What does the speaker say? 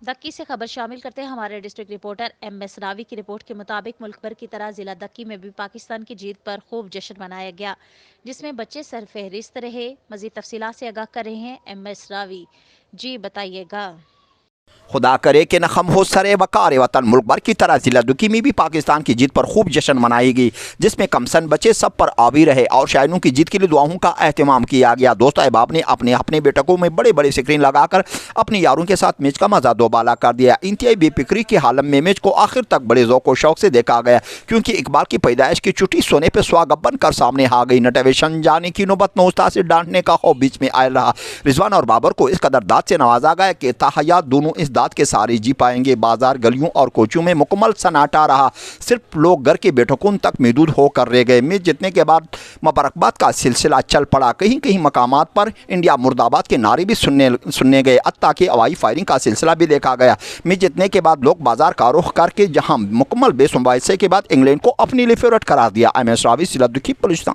دکی سے خبر شامل کرتے ہیں ہمارے ڈسٹرکٹ رپورٹر ایم ایس راوی کی رپورٹ کے مطابق ملک بھر کی طرح ضلع دکی میں بھی پاکستان کی جیت پر خوب جشن منایا گیا، جس میں بچے سرفہرست رہے۔ مزید تفصیلات سے آگاہ کر رہے ہیں ایم ایس راوی، جی بتائیے گا۔ خدا کرے کہ نہ خم ہو سرے وقار وطن، ملک بھر کی طرح ضلع دکی میں بھی پاکستان کی جیت پر خوب جشن منائی گئی، جس میں کمسن بچے سب پر آوی رہے اور شائنوں کی جیت کے لیے دعاؤں کا اہتمام کیا گیا۔ دوست احباب نے اپنے بیٹکوں میں بڑے بڑے سکرین لگا کر اپنے یاروں کے ساتھ میچ کا مزہ دوبالا کر دیا۔ انتہائی بے فکری کے عالم میں میچ کو آخر تک بڑے ذوق و شوق سے دیکھا گیا، کیونکہ اقبال کی پیدائش کی چھٹی سونے پہ سواگت بن کر سامنے آ گئی۔ نٹویشن جانے کی نوبت میں استاد سے ڈانٹنے کا خوف بیچ میں آیا رہا۔ رضوان اور بابر کو اس قدر داد سے نوازا گیا کہ تاحیات دونوں اس داد کے سارے جی پائیں گے۔ بازار، گلیوں اور کوچوں میں مکمل سناٹا رہا، صرف لوگ گھر کے بیٹھکوں تک محدود ہو کر رہ گئے۔ میچ جیتنے کے بعد مبارکباد کا سلسلہ چل پڑا، کہیں کہیں مقامات پر انڈیا مرد آباد کے نعرے بھی سننے گئے، حتیٰ کہ ہوائی فائرنگ کا سلسلہ بھی دیکھا گیا۔ میچ جیتنے کے بعد لوگ بازار کا رخ کر کے جہاں مکمل بے مباحثے کے بعد انگلینڈ کو اپنے لیے فیورٹ قرار دیا۔ ایم ایس راوی، ضلع دکی، بلوچستان۔